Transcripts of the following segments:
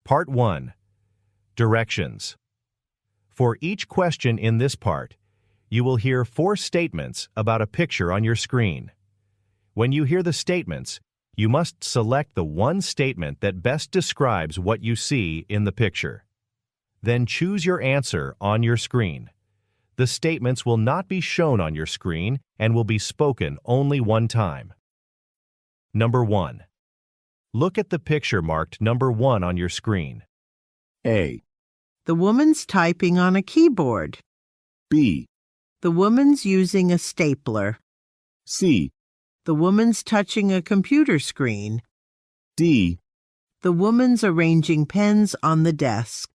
Part 1. Directions. For each question in this part, you will hear 4 statements about a picture on your screen. When you hear the statements, you must select the one statement that best describes what you see in the picture. Then choose your answer on your screen. The statements will not be shown on your screen and will be spoken only one time. Number 1. Look at the picture marked number 1 on your screen. A. The woman's typing on a keyboard. B. The woman's using a stapler. C. The woman's touching a computer screen. D. The woman's arranging pens on the desk.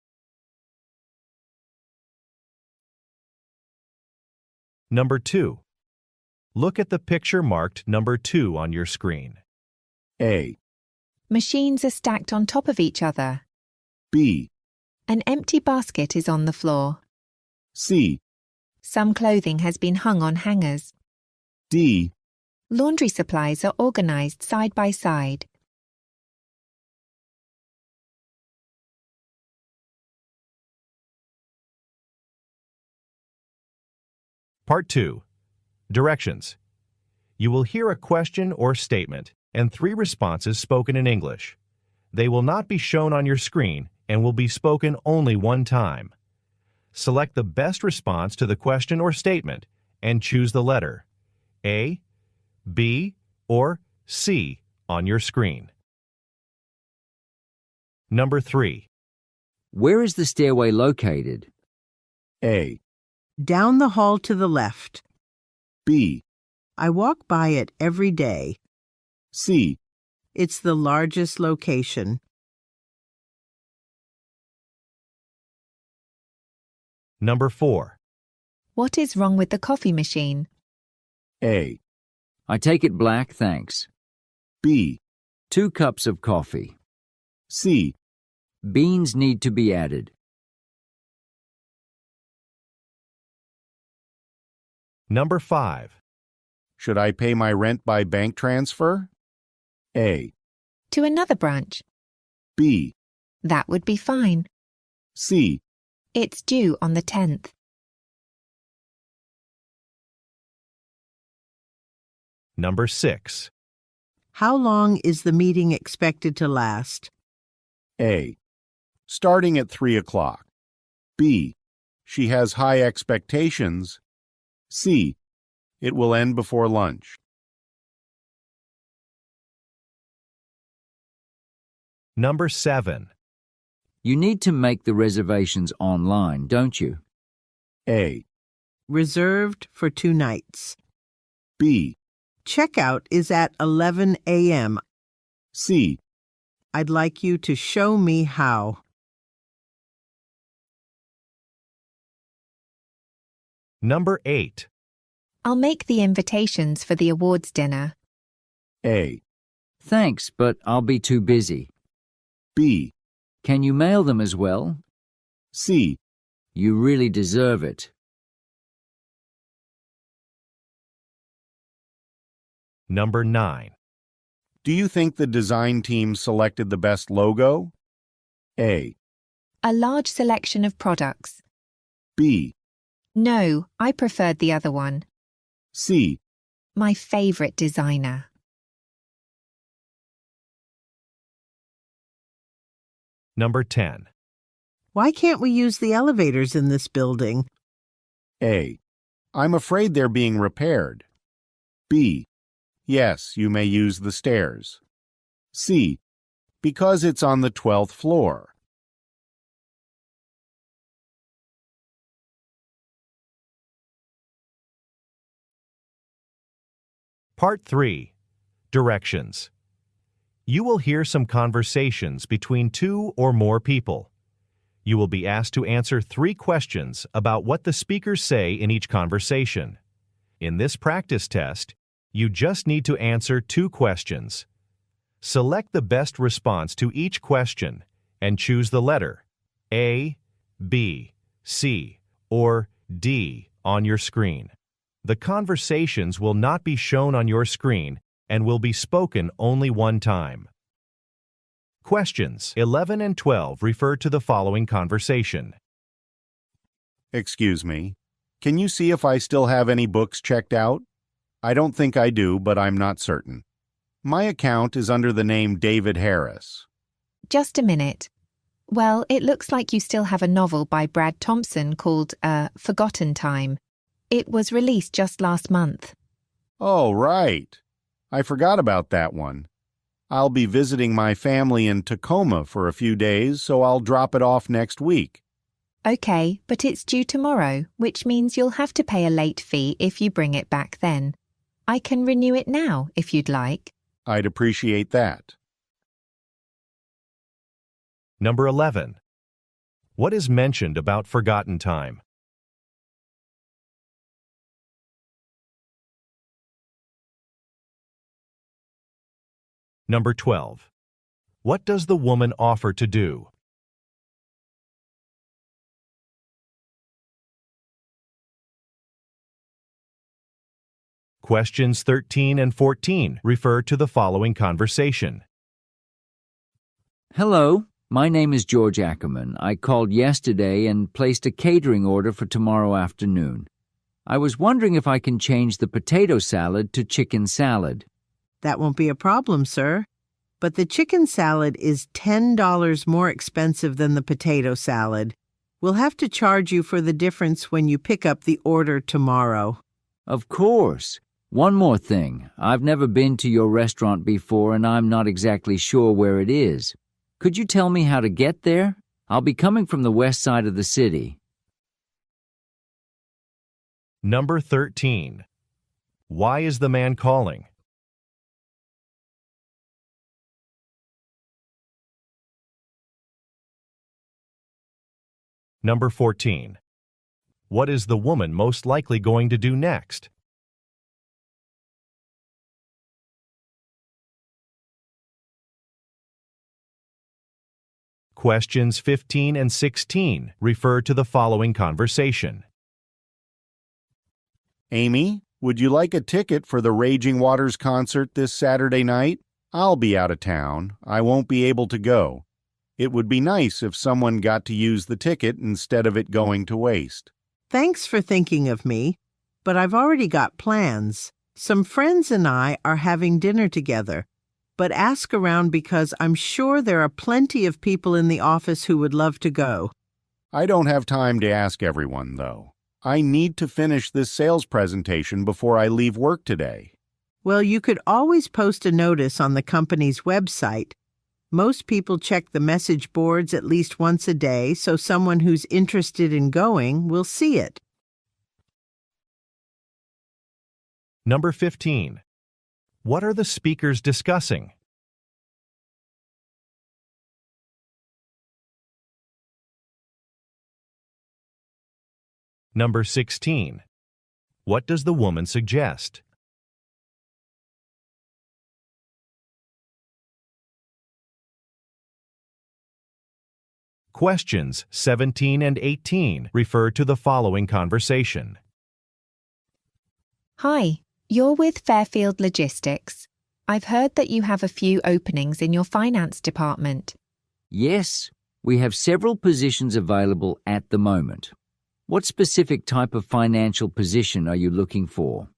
Number 2. Look at the picture marked number 2 on your screen. A. Machines are stacked on top of each other. B. An empty basket is on the floor. C. Some clothing has been hung on hangers. D. Laundry supplies are organized side by side. Part 2. Directions. You will hear a question or statement and 3 responses spoken in English. They will not be shown on your screen and will be spoken only one time. Select the best response to the question or statement and choose the letter A, B, or C on your screen. Number 3. Where is the stairway located? A. Down the hall to the left. B. I walk by it every day. C. It's the largest location. Number 4. What is wrong with the coffee machine? A. I take it black, thanks. B. 2 cups of coffee. C. Beans need to be added. Number 5. Should I pay my rent by bank transfer? A. To another branch. B. That would be fine. C. It's due on the 10th. Number 6. How long is the meeting expected to last? A. Starting at 3 o'clock. B. She has high expectations. C. It will end before lunch. Number 7. You need to make the reservations online, don't you? A. Reserved for 2 nights. B. Checkout is at 11 a.m. C. I'd like you to show me how. Number 8. I'll make the invitations for the awards dinner. A. Thanks, but I'll be too busy. B. Can you mail them as well? C. You really deserve it. Number 9. Do you think the design team selected the best logo? A. A large selection of products. B. No, I preferred the other one. C. My favorite designer. Number 10. Why can't we use the elevators in this building? A. I'm afraid they're being repaired. B. Yes, you may use the stairs. C. Because it's on the 12th floor. Part 3. Directions. You will hear some conversations between 2 or more people. You will be asked to answer 3 questions about what the speakers say in each conversation. In this practice test, you just need to answer 2 questions. Select the best response to each question and choose the letter A, B, C, or D on your screen. The conversations will not be shown on your screen and will be spoken only one time. Questions 11 and 12 refer to the following conversation. Excuse me. Can you see if I still have any books checked out? I don't think I do, but I'm not certain. My account is under the name David Harris. Just a minute. Well, it looks like you still have a novel by Brad Thompson called Forgotten Time. It was released just last month. Oh, right. I forgot about that one. I'll be visiting my family in Tacoma for a few days, so I'll drop it off next week. Okay, but it's due tomorrow, which means you'll have to pay a late fee if you bring it back then. I can renew it now if you'd like. I'd appreciate that. Number 11. What is mentioned about forgotten time? Number 12. What does the woman offer to do? Questions 13 and 14 refer to the following conversation. Hello, my name is George Ackerman. I called yesterday and placed a catering order for tomorrow afternoon. I was wondering if I can change the potato salad to chicken salad. That won't be a problem, sir. But the chicken salad is $10 more expensive than the potato salad. We'll have to charge you for the difference when you pick up the order tomorrow. Of course. One more thing. I've never been to your restaurant before and I'm not exactly sure where it is. Could you tell me how to get there? I'll be coming from the west side of the city. Number 13. Why is the man calling? Number 14. What is the woman most likely going to do next? Questions 15 and 16 refer to the following conversation. Amy, would you like a ticket for the Raging Waters concert this Saturday night? I'll be out of town. I won't be able to go. It would be nice if someone got to use the ticket instead of it going to waste. Thanks for thinking of me, but I've already got plans. Some friends and I are having dinner together, but ask around because I'm sure there are plenty of people in the office who would love to go. I don't have time to ask everyone, though. I need to finish this sales presentation before I leave work today. Well, you could always post a notice on the company's website. Most people check the message boards at least once a day, so someone who's interested in going will see it. Number 15. What are the speakers discussing? Number 16. What does the woman suggest? Questions 17 and 18 refer to the following conversation. Hi, you're with Fairfield Logistics. I've heard that you have a few openings in your finance department. Yes, we have several positions available at the moment. What specific type of financial position are you looking for?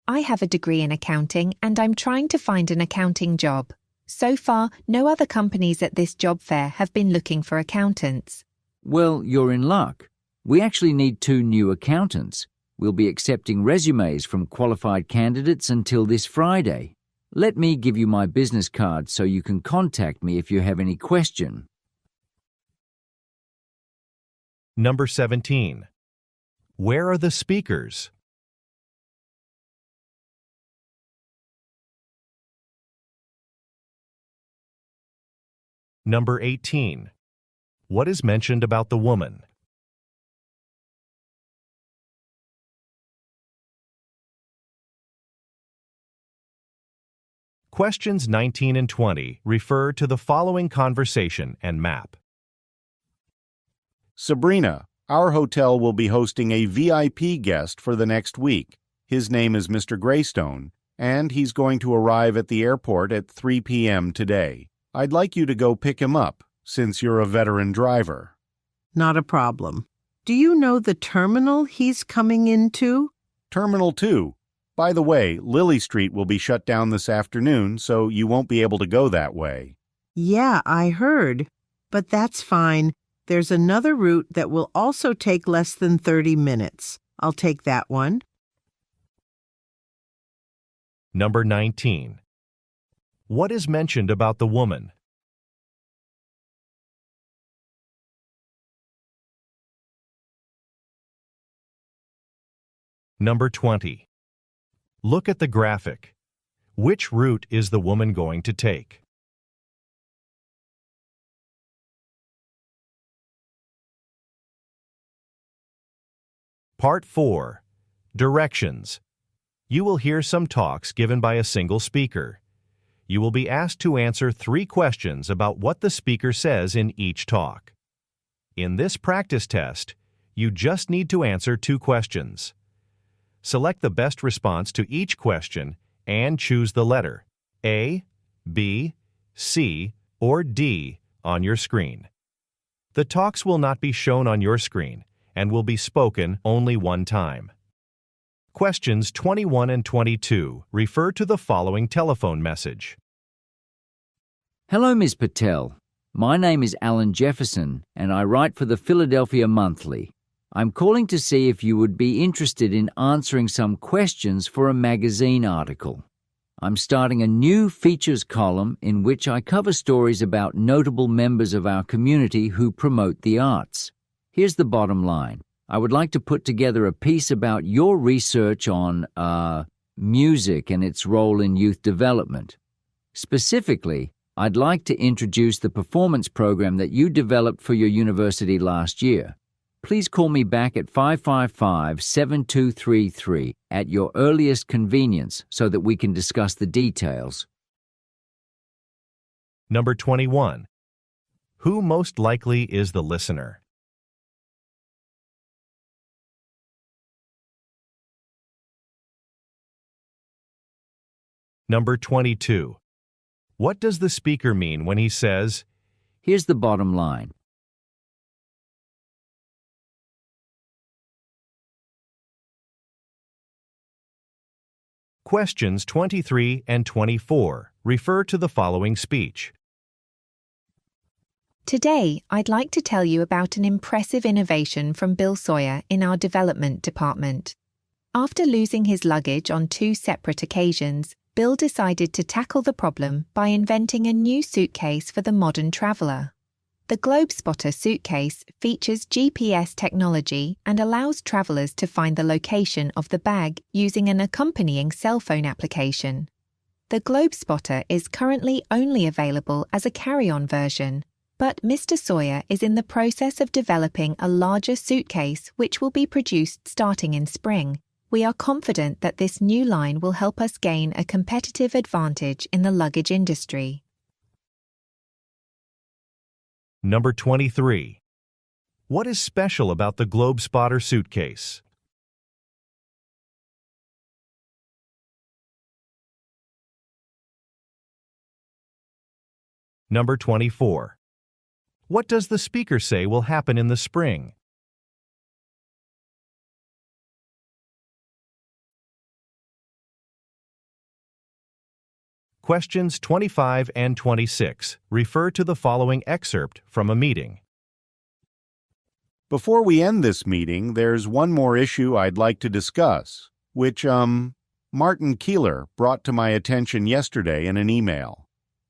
I have a degree in accounting and I'm trying to find an accounting job. So far, no other companies at this job fair have been looking for accountants. Well, you're in luck. We actually need 2 new accountants. We'll be accepting resumes from qualified candidates until this Friday. Let me give you my business card so you can contact me if you have any question. Number 17. Where are the speakers? Number 18. What is mentioned about the woman? Questions 19 and 20 refer to the following conversation and map. Sabrina, our hotel will be hosting a VIP guest for the next week. His name is Mr. Greystone, and he's going to arrive at the airport at 3 p.m. today. I'd like you to go pick him up, since you're a veteran driver. Not a problem. Do you know the terminal he's coming into? Terminal 2. By the way, Lily Street will be shut down this afternoon, so you won't be able to go that way. Yeah, I heard. But that's fine. There's another route that will also take less than 30 minutes. I'll take that one. Number 19. What is mentioned about the woman? Number 20. Look at the graphic. Which route is the woman going to take? Part 4. Directions. You will hear some talks given by a single speaker. You will be asked to answer 3 questions about what the speaker says in each talk. In this practice test, you just need to answer 2 questions. Select the best response to each question and choose the letter A, B, C, or D on your screen. The talks will not be shown on your screen and will be spoken only one time. Questions 21 and 22 refer to the following telephone message. Hello, Ms. Patel. My name is Alan Jefferson, and I write for the Philadelphia Monthly. I'm calling to see if you would be interested in answering some questions for a magazine article. I'm starting a new features column in which I cover stories about notable members of our community who promote the arts. Here's the bottom line. I would like to put together a piece about your research on, music and its role in youth development. Specifically, I'd like to introduce the performance program that you developed for your university last year. Please call me back at 555-7233 at your earliest convenience so that we can discuss the details. Number 21. Who most likely is the listener? Number 22. What does the speaker mean when he says, Here's the bottom line. Questions 23 and 24 refer to the following speech. Today, I'd like to tell you about an impressive innovation from Bill Sawyer in our development department. After losing his luggage on 2 separate occasions, Bill decided to tackle the problem by inventing a new suitcase for the modern traveler. The GlobeSpotter suitcase features GPS technology and allows travelers to find the location of the bag using an accompanying cell phone application. The GlobeSpotter is currently only available as a carry-on version, but Mr. Sawyer is in the process of developing a larger suitcase which will be produced starting in spring. We are confident that this new line will help us gain a competitive advantage in the luggage industry. Number 23. What is special about the GlobeSpotter suitcase? Number 24. What does the speaker say will happen in the spring? Questions 25 and 26 refer to the following excerpt from a meeting. Before we end this meeting, there's one more issue I'd like to discuss, which, Martin Keeler brought to my attention yesterday in an email.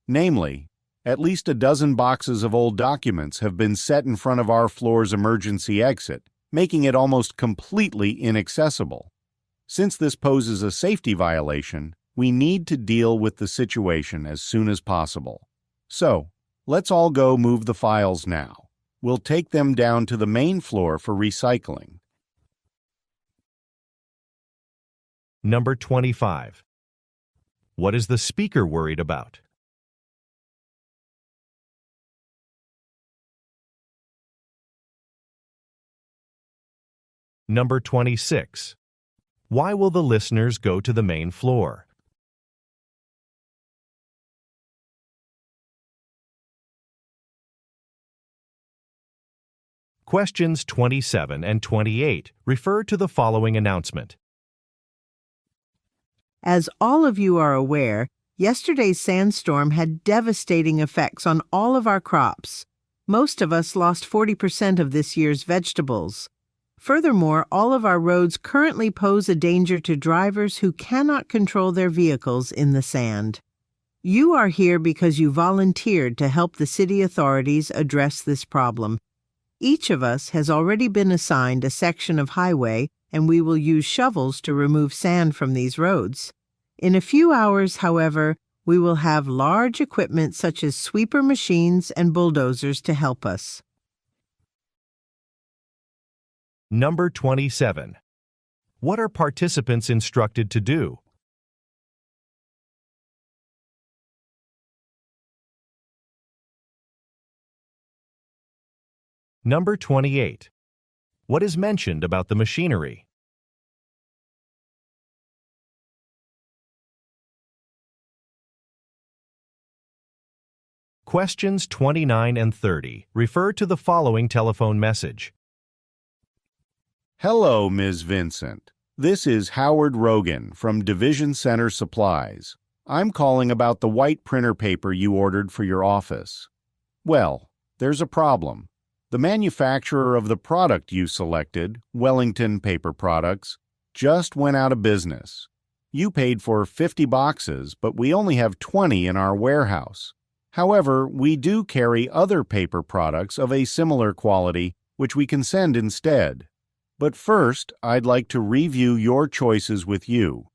Namely, at least a dozen boxes of old documents have been set in front of our floor's emergency exit, making it almost completely inaccessible. Since this poses a safety violation, we need to deal with the situation as soon as possible. So, let's all go move the files now. We'll take them down to the main floor for recycling. Number 25. What is the speaker worried about? Number 26. Why will the listeners go to the main floor? Questions 27 and 28 refer to the following announcement. As all of you are aware, yesterday's sandstorm had devastating effects on all of our crops. Most of us lost 40% of this year's vegetables. Furthermore, all of our roads currently pose a danger to drivers who cannot control their vehicles in the sand. You are here because you volunteered to help the city authorities address this problem. Each of us has already been assigned a section of highway, and we will use shovels to remove sand from these roads. In a few hours, however, we will have large equipment such as sweeper machines and bulldozers to help us. Number 27. What are participants instructed to do? Number 28. What is mentioned about the machinery? Questions 29 and 30 refer to the following telephone message. Hello, Ms. Vincent. This is Howard Rogan from Division Center Supplies. I'm calling about the white printer paper you ordered for your office. Well, there's a problem. The manufacturer of the product you selected, Wellington Paper Products, just went out of business. You paid for 50 boxes, but we only have 20 in our warehouse. However, we do carry other paper products of a similar quality, which we can send instead. But first, I'd like to review your choices with you.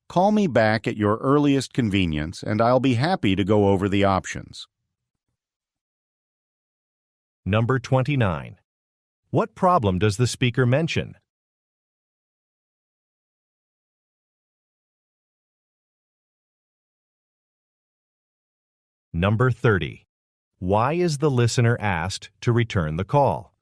Call me back at your earliest convenience, and I'll be happy to go over the options. Number 29. What problem does the speaker mention? Number 30. Why is the listener asked to return the call?